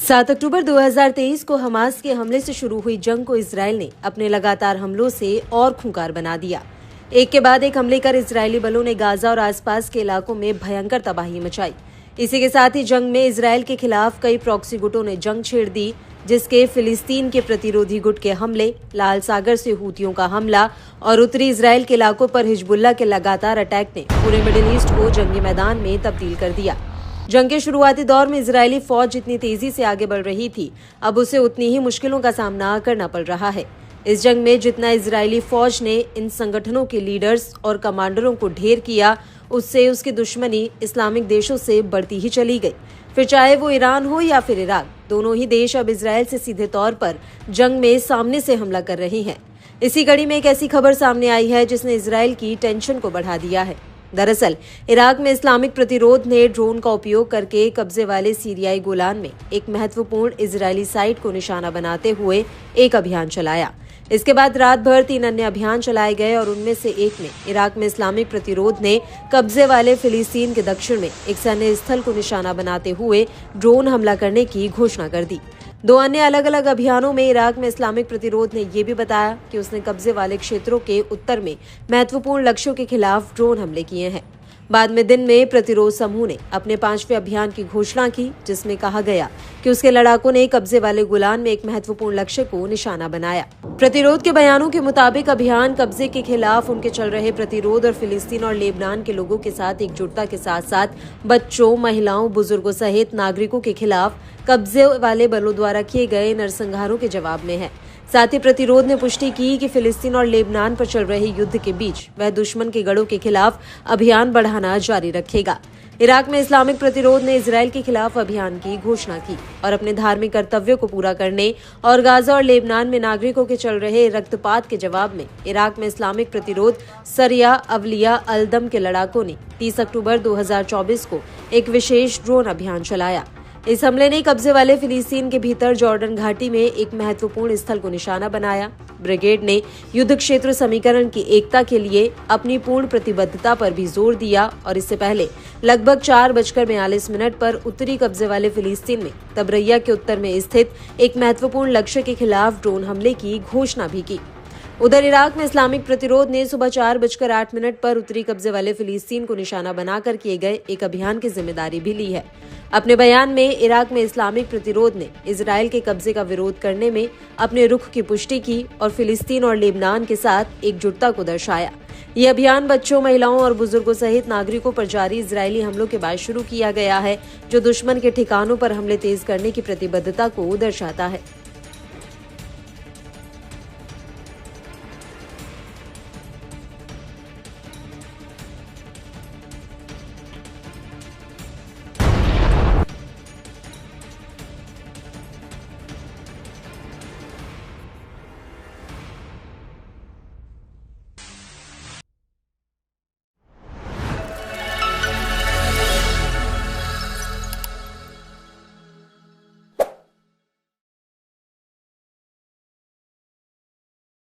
7 अक्टूबर 2023 को हमास के हमले से शुरू हुई जंग को इजरायल ने अपने लगातार हमलों से और खूंखार बना दिया। एक के बाद एक हमले कर इजरायली बलों ने गाजा और आसपास के इलाकों में भयंकर तबाही मचाई। इसी के साथ ही जंग में इजरायल के खिलाफ कई प्रॉक्सी गुटों ने जंग छेड़ दी, जिसके फिलिस्तीन के प्रतिरोधी गुट के हमले, लाल सागर से हूतियों का हमला और उत्तरी इजरायल के इलाकों पर हिजबुल्लाह के लगातार अटैक ने पूरे मिडिल ईस्ट को जंगी मैदान में तब्दील कर दिया। जंग के शुरुआती दौर में इजरायली फौज जितनी तेजी से आगे बढ़ रही थी, अब उसे उतनी ही मुश्किलों का सामना करना पड़ रहा है। इस जंग में जितना इजरायली फौज ने इन संगठनों के लीडर्स और कमांडरों को ढेर किया, उससे उसकी दुश्मनी इस्लामिक देशों से बढ़ती ही चली गई। फिर चाहे वो ईरान हो या फिर इराक, दोनों ही देश अब इजरायल से सीधे तौर पर जंग में सामने से हमला कर रहे हैं। इसी कड़ी में एक ऐसी खबर सामने आई है जिसने इजरायल की टेंशन को बढ़ा दिया है। दरअसल इराक में इस्लामिक प्रतिरोध ने ड्रोन का उपयोग करके कब्जे वाले सीरियाई गोलान में एक महत्वपूर्ण इजरायली साइट को निशाना बनाते हुए एक अभियान चलाया। इसके बाद रात भर 3 अन्य अभियान चलाए गए और उनमें से एक में इराक में इस्लामिक प्रतिरोध ने कब्जे वाले फिलिस्तीन के दक्षिण में एक सैन्य स्थल को निशाना बनाते हुए ड्रोन हमला करने की घोषणा कर दी। 2 अन्य अलग अलग अभियानों में इराक में इस्लामिक प्रतिरोध ने यह भी बताया कि उसने कब्जे वाले क्षेत्रों के उत्तर में महत्वपूर्ण लक्ष्यों के खिलाफ ड्रोन हमले किए हैं। बाद में दिन में प्रतिरोध समूह ने अपने 5वें अभियान की घोषणा की, जिसमें कहा गया कि उसके लड़ाकों ने कब्जे वाले गोलान में एक महत्वपूर्ण लक्ष्य को निशाना बनाया। प्रतिरोध के बयानों के मुताबिक अभियान कब्जे के खिलाफ उनके चल रहे प्रतिरोध और फिलिस्तीन और लेबनान के लोगों के साथ एकजुटता के साथ साथ बच्चों, महिलाओं, बुजुर्गों सहित नागरिकों के खिलाफ कब्जे वाले बलों द्वारा किए गए नरसंहारों के जवाब में है। साथ ही प्रतिरोध ने पुष्टि की कि फिलिस्तीन और लेबनान पर चल रहे युद्ध के बीच वह दुश्मन के गढ़ों के खिलाफ अभियान बढ़ाना जारी रखेगा। इराक में इस्लामिक प्रतिरोध ने इजरायल के खिलाफ अभियान की घोषणा की और अपने धार्मिक कर्तव्यों को पूरा करने और गाजा और लेबनान में नागरिकों के चल रहे रक्तपात के जवाब में इराक में इस्लामिक प्रतिरोध सरिया अवलिया अल-दम के लड़ाकों ने 30 अक्टूबर 2024 को एक विशेष ड्रोन अभियान चलाया। इस हमले ने कब्जे वाले फिलिस्तीन के भीतर जॉर्डन घाटी में एक महत्वपूर्ण स्थल को निशाना बनाया। ब्रिगेड ने युद्ध क्षेत्र समीकरण की एकता के लिए अपनी पूर्ण प्रतिबद्धता पर भी जोर दिया और इससे पहले लगभग 4:42 पर उत्तरी कब्जे वाले फिलिस्तीन में तबरैया के उत्तर में स्थित एक महत्वपूर्ण लक्ष्य के खिलाफ ड्रोन हमले की घोषणा भी की। उधर इराक में इस्लामिक प्रतिरोध ने सुबह 4:08 पर उत्तरी कब्जे वाले फिलिस्तीन को निशाना बनाकर किए गए एक अभियान की जिम्मेदारी भी ली है। अपने बयान में इराक में इस्लामिक प्रतिरोध ने इजरायल के कब्जे का विरोध करने में अपने रुख की पुष्टि की और फिलिस्तीन और लेबनान के साथ एकजुटता को दर्शाया। ये अभियान बच्चों, महिलाओं और बुजुर्गों सहित नागरिकों पर जारी इजरायली हमलों के बाद शुरू किया गया है, जो दुश्मन के ठिकानों पर हमले तेज करने की प्रतिबद्धता को दर्शाता है।